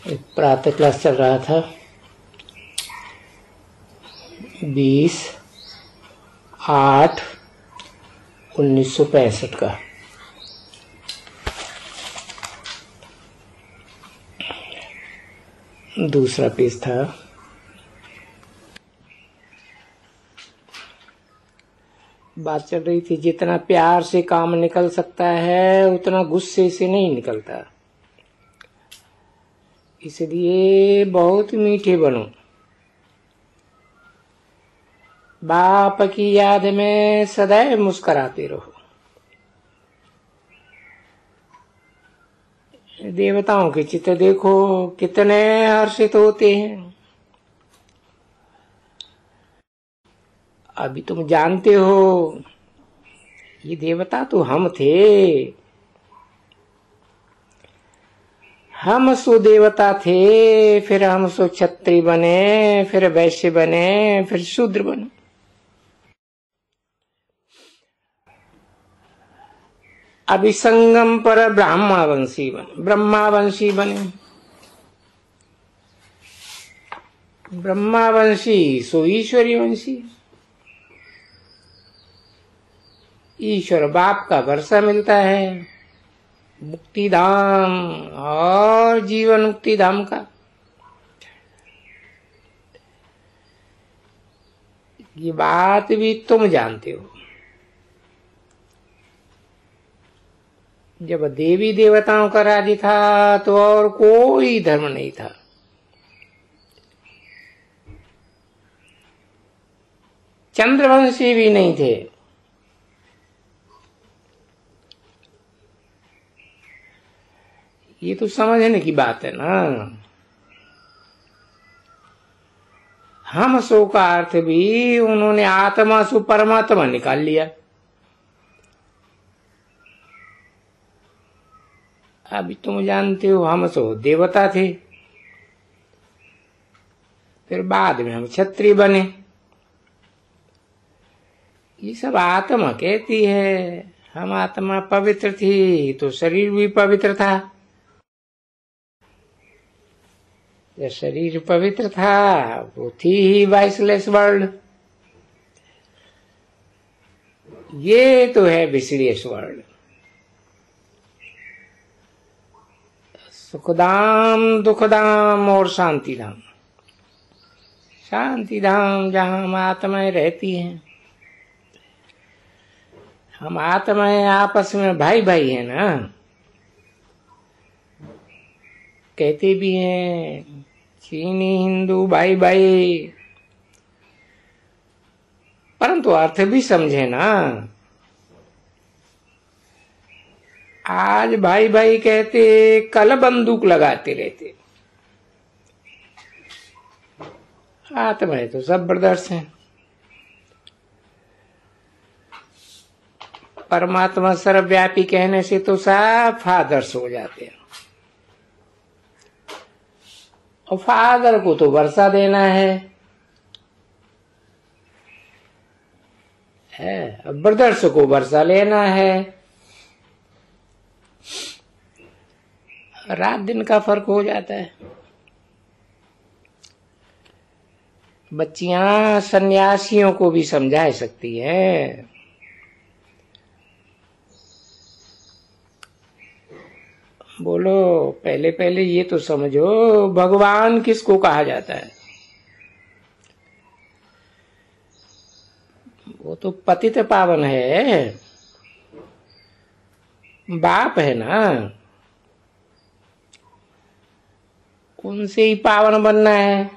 एक प्रातः क्लास चल रहा था 20/8/1965 का। दूसरा पेज था। बात चल रही थी जितना प्यार से काम निकल सकता है उतना गुस्से से नहीं निकलता, इसलिए बहुत मीठे बनो। बाप की याद में सदैव मुस्कुराते रहो। देवताओं के चित्र देखो कितने हर्षित होते हैं। अभी तुम जानते हो ये देवता तो हम थे। हम सो देवता थे, फिर हम सो क्षत्रिय बने, फिर वैश्य बने, फिर शूद्र बने। अभी संगम पर ब्रह्मावंशी बने। ब्रह्मावंशी सो ईश्वरी वंशी। ईश्वर बाप का वर्षा मिलता है, मुक्ति धाम और जीवन मुक्ति धाम का। ये बात भी तुम जानते हो। जब देवी देवताओं का राज्य था तो और कोई धर्म नहीं था। चंद्रवंशी भी नहीं थे। ये तो समझने की बात है ना। हम सो का अर्थ भी उन्होंने आत्मा सु परमात्मा निकाल लिया। अभी तुम जानते हो हम सो देवता थे, फिर बाद में हम क्षत्रिय बने। ये सब आत्मा कहती है। हम आत्मा पवित्र थी तो शरीर भी पवित्र था। जब शरीर पवित्र था वो थी ही वाइसलेस वर्ल्ड। ये तो है विश्लेष वर्ल्ड। सुखधाम दुखधाम और शांतिधाम। शांतिधाम जहां हम आत्माएं रहती हैं। हम आत्माएं आपस में भाई भाई है ना। कहते भी हैं चीनी हिंदू भाई भाई, परंतु अर्थ भी समझे ना। आज भाई भाई कहते कल बंदूक लगाते रहते। आत्माएं तो सब ब्रदर्स हैं। परमात्मा सर्वव्यापी कहने से तो सब फादर्स हो जाते हैं। और फादर को तो वर्षा देना है। ब्रदर्स को वर्षा लेना है। रात दिन का फर्क हो जाता है। बच्चियां सन्यासियों को भी समझा सकती हैं। बोलो पहले पहले ये तो समझो भगवान किसको कहा जाता है। वो तो पतित पावन है, बाप है ना। उनसे ही पावन बनना है।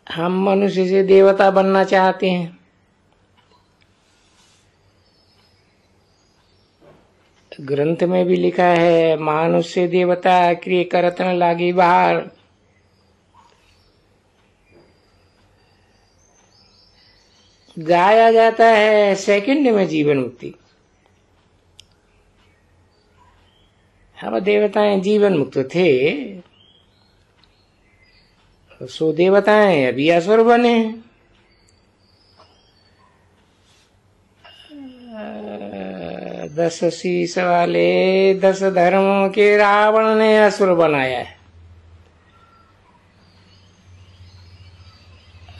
हम मनुष्य से देवता बनना चाहते हैं। ग्रंथ में भी लिखा है मनुष्य देवता क्रिय करत न लागी बाहर। गाया जाता है सेकंड में जीवन मुक्ति। हम देवताएं जीवन मुक्त थे, सो देवताएं अभी असुर बने। 10 शीश वाले 10 धर्मों के रावण ने असुर बनाया है।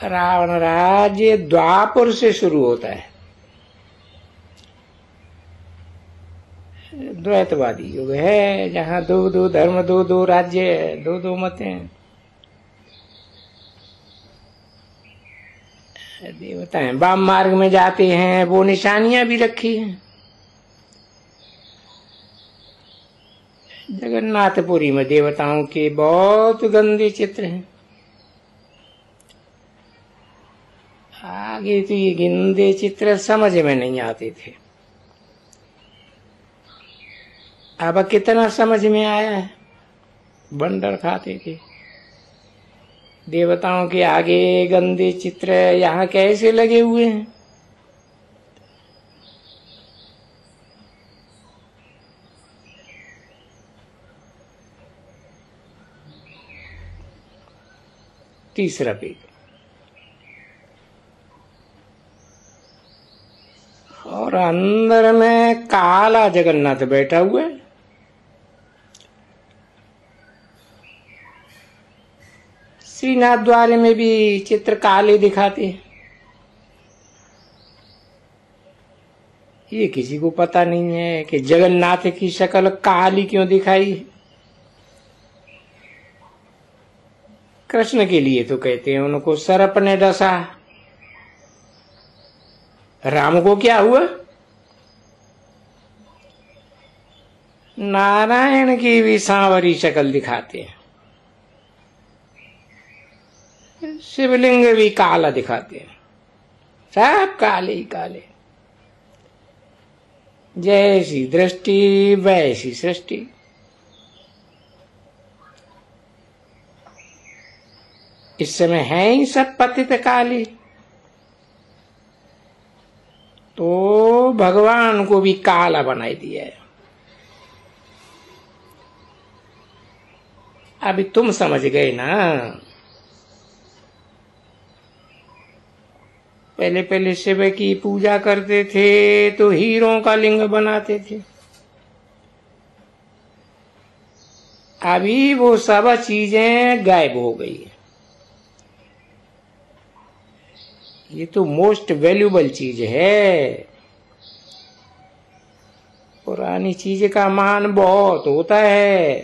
रावण राज्य द्वापर से शुरू होता है। द्वैतवादी युग है, जहाँ दो धर्म, दो राज्य, दो मतें। देवताएं वाम मार्ग में जाते हैं, वो निशानियां भी रखी हैं। जगन्नाथपुरी में देवताओं के बहुत गंदे चित्र हैं। आगे तो ये गंदे चित्र समझ में नहीं आते थे, अब कितना समझ में आया है। बंदर खाते थे देवताओं के आगे गंदे चित्र, यहाँ कैसे लगे हुए हैं। तीसरा पेज, और अंदर में काला जगन्नाथ बैठा हुआ है। श्रीनाथ द्वार में भी चित्र काले दिखाते हैं। ये किसी को पता नहीं है कि जगन्नाथ की शक्ल काली क्यों दिखाई है। कृष्ण के लिए तो कहते हैं उनको सर्प ने डसा। राम को क्या हुआ? नारायण की भी सांवरी शक्ल दिखाते हैं। शिवलिंग भी काला दिखाते हैं, सब काले ही काले। जैसी दृष्टि वैसी सृष्टि। इस समय है ही सब पतित काले, तो भगवान को भी काला बनाई दिया है। अभी तुम समझ गए ना। पहले पहले शिव की पूजा करते थे तो हीरों का लिंग बनाते थे। अभी वो सब चीजें गायब हो गई है। ये तो मोस्ट वैल्यूबल चीज है। पुरानी चीज का मान बहुत होता है।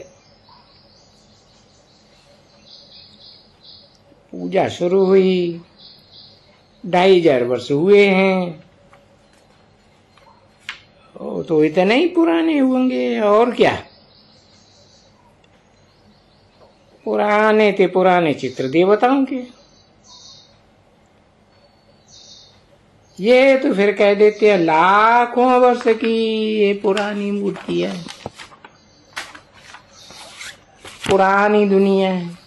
पूजा शुरू हुई 2500 वर्ष हुए हैं, तो इतने ही पुराने होंगे और क्या। पुराने थे पुराने चित्र देवताओं के। ये तो फिर कह देते हैं लाखों वर्ष की ये पुरानी मूर्ति है, पुरानी दुनिया है,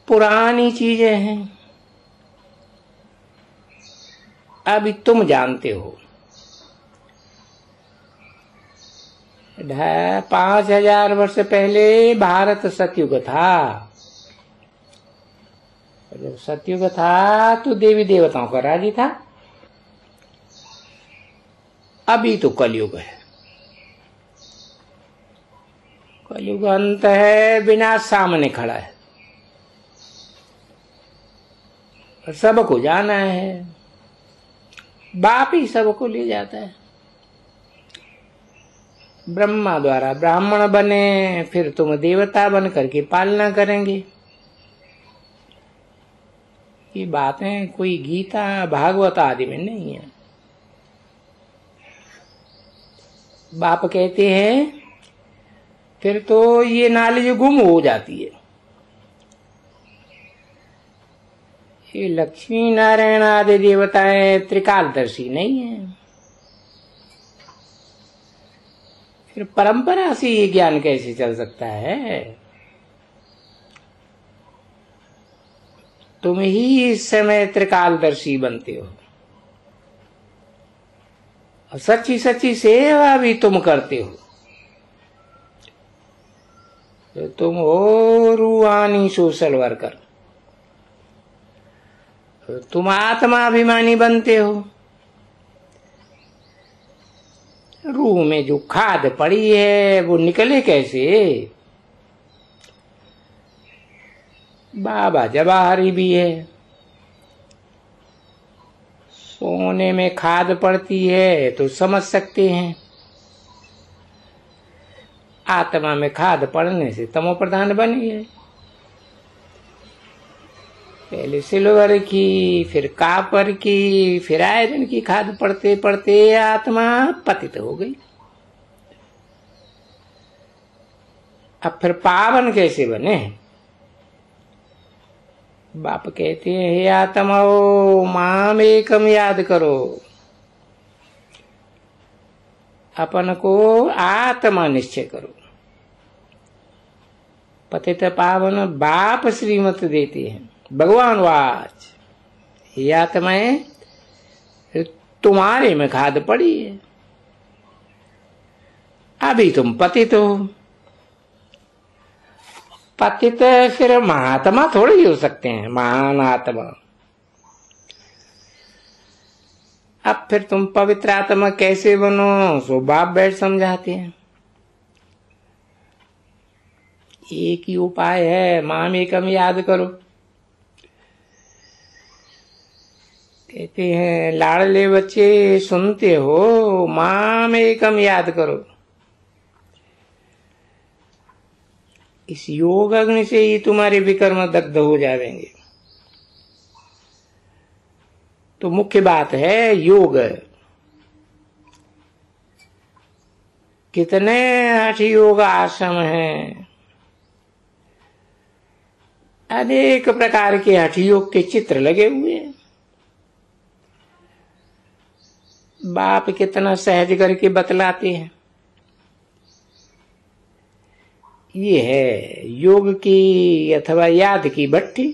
पुरानी चीजें हैं। अभी तुम जानते हो 5000 वर्ष पहले भारत सतयुग था। जब सतयुग था तो देवी देवताओं का राज्य था। अभी तो कलयुग है। कलयुग अंत है, विनाश सामने खड़ा है, सबको जाना है। बाप ही सबको ले जाता है। ब्रह्मा द्वारा ब्राह्मण बने, फिर तुम देवता बन करके पालना करेंगे। ये बातें कोई गीता भागवत आदि में नहीं है। बाप कहते हैं फिर तो ये नॉलेज गुम हो जाती है। ये लक्ष्मी नारायण आदि देवताएं त्रिकालदर्शी नहीं है। फिर परंपरा से ये ज्ञान कैसे चल सकता है। तुम ही इस समय त्रिकालदर्शी बनते हो, और सच्ची सच्ची सेवा भी तुम करते हो। तो तुम हो रूहानी सोशल वर्कर, तुम आत्माभिमानी बनते हो। रूह में जो खाद पड़ी है वो निकले कैसे? बाबा जवाहरी भी है। सोने में खाद पड़ती है तो समझ सकते हैं, आत्मा में खाद पड़ने से तमो प्रधान बनी है। पहले सिल्वर की, फिर कापर की, फिर आयरन की खाद पड़ते पड़ते आत्मा पतित हो गई। अब फिर पावन कैसे बने? बाप कहते हैं, हे आत्माओ माम एकम याद करो, अपन को आत्मा निश्चय करो। पतित पावन बाप श्रीमत देते हैं। भगवान वाच, हे आत्माएं तुम्हारे में खाद पड़ी है, अभी तुम पतित हो। पतित फिर महात्मा थोड़ी हो सकते हैं, महान आत्मा। अब फिर तुम पवित्र आत्मा कैसे बनो? सो बाप बैठ समझाते हैं। एक ही उपाय है, माम एकम याद करो। कहते हैं, लाडले बच्चे सुनते हो, माम एकम याद करो। इस योग अग्नि से ही तुम्हारे विकर्म दग्ध हो जाएंगे। तो मुख्य बात है योग। कितने हठ योग आश्रम हैं, अनेक प्रकार के हठ योग के चित्र लगे हुए हैं। बाप कितना सहज करके बतलाते हैं। ये है योग की अथवा याद की भट्टी।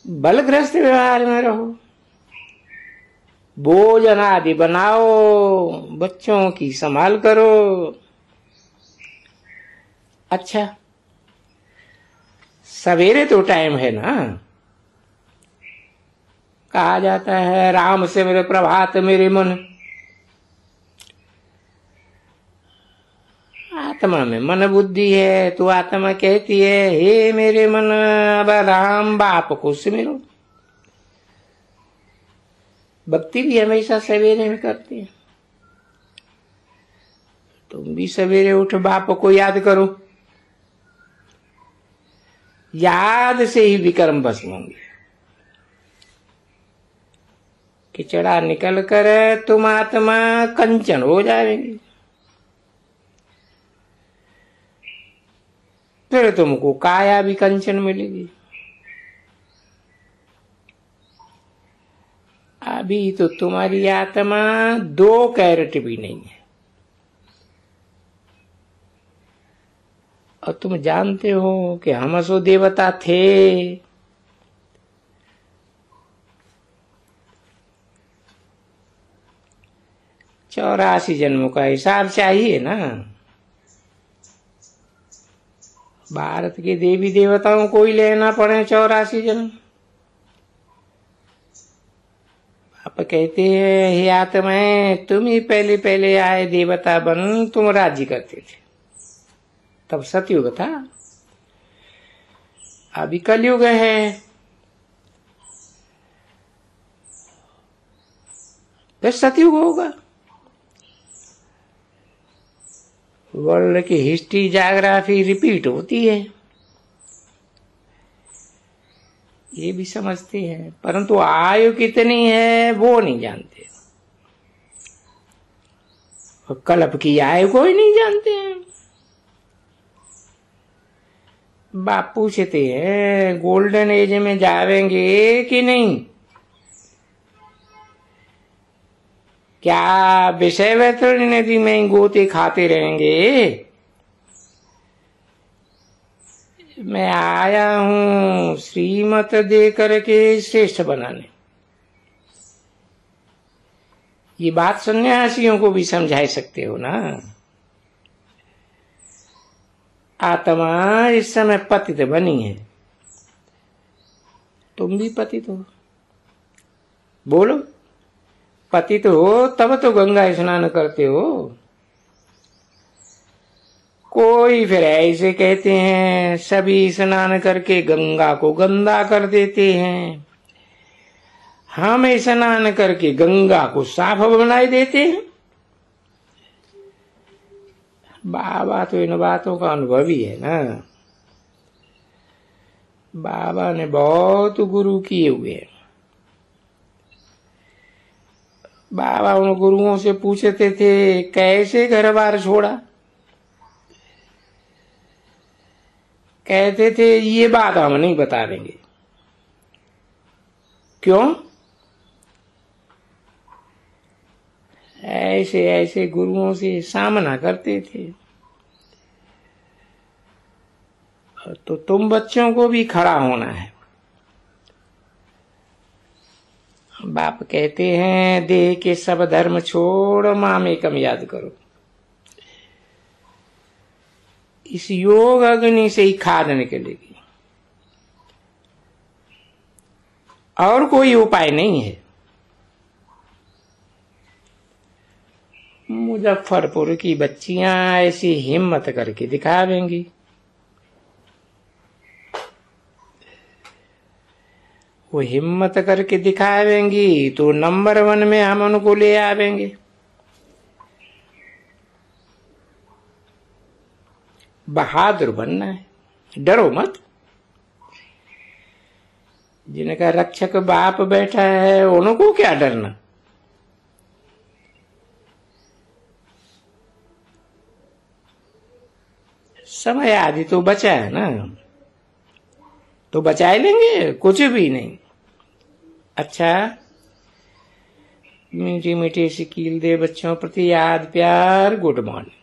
बलग्रस्त व्यवहार में रहो, भोजन आदि बनाओ, बच्चों की संभाल करो। अच्छा, सवेरे तो टाइम है ना। कहा जाता है, राम से मेरे प्रभात मेरे मन। आत्मा में मन बुद्धि है तो आत्मा कहती है, हे मेरे मन अब राम बाप को सिमरो। भक्ति भी हमेशा सवेरे में करती है। तुम भी सवेरे उठ बाप को याद करो। याद से ही विकर्म भस्म होंगे। किचड़ा निकल कर तुम आत्मा कंचन हो जाएंगे। फिर तुमको काया भी कंचन मिलेगी। अभी तो तुम्हारी आत्मा 2 कैरेट भी नहीं है। और तुम जानते हो कि हम असो देवता थे। 84 जन्मों का हिसाब चाहिए ना। भारत के देवी देवताओं को ही लेना पड़े 84 जन्म। आप कहते हैं, हे आत्माएं तुम ही पहले पहले आए देवता बन, तुम राज्य करते थे। तब सतयुग था, अभी कलयुग है। फिर सतयुग होगा। वर्ल्ड की हिस्ट्री जाग्राफी रिपीट होती है, ये भी समझते हैं, परंतु आयु कितनी है वो नहीं जानते। कल्प की आयु को ही नहीं जानते हैं। बाप पूछते हैं, गोल्डन एज में जावेंगे कि नहीं? क्या विषय वैतरणी नदी में गोते खाते रहेंगे? मैं आया हूं श्रीमत दे करके श्रेष्ठ बनाने। ये बात सन्यासियों को भी समझा सकते हो ना। आत्मा इस समय पतित बनी है, तुम भी पतित हो। बोलो, पतित हो तब तो गंगा स्नान करते हो। कोई फिर ऐसे कहते हैं सभी स्नान करके गंगा को गंदा कर देते हैं, हम स्नान करके गंगा को साफ बनाए देते हैं। बाबा तो इन बातों का अनुभवी है ना। बाबा ने बहुत गुरु किए हुए हैं। बाबा उन गुरुओं से पूछते थे कैसे घर बार छोड़ा, कहते थे ये बात हम नहीं बता देंगे। क्यों? ऐसे ऐसे गुरुओं से सामना करते थे। तो तुम बच्चों को भी खड़ा होना है। बाप कहते हैं देह के सब धर्म छोड़ मामेकम याद करो। इस योग अग्नि से ही खाद निकलेगी, और कोई उपाय नहीं है। मुजफ्फरपुर की बच्चियां ऐसी हिम्मत करके दिखावेंगी। वो हिम्मत करके दिखावेंगी तो नंबर 1 में हम उनको ले आवेंगे। बहादुर बनना है, डरो मत। जिनका रक्षक बाप बैठा है उनको क्या डरना। समय आदि तो बचा है ना, तो बचा लेंगे, कुछ भी नहीं। अच्छा, मीठी मीठी सी कील दे बच्चों प्रति याद प्यार, गुड मॉर्निंग।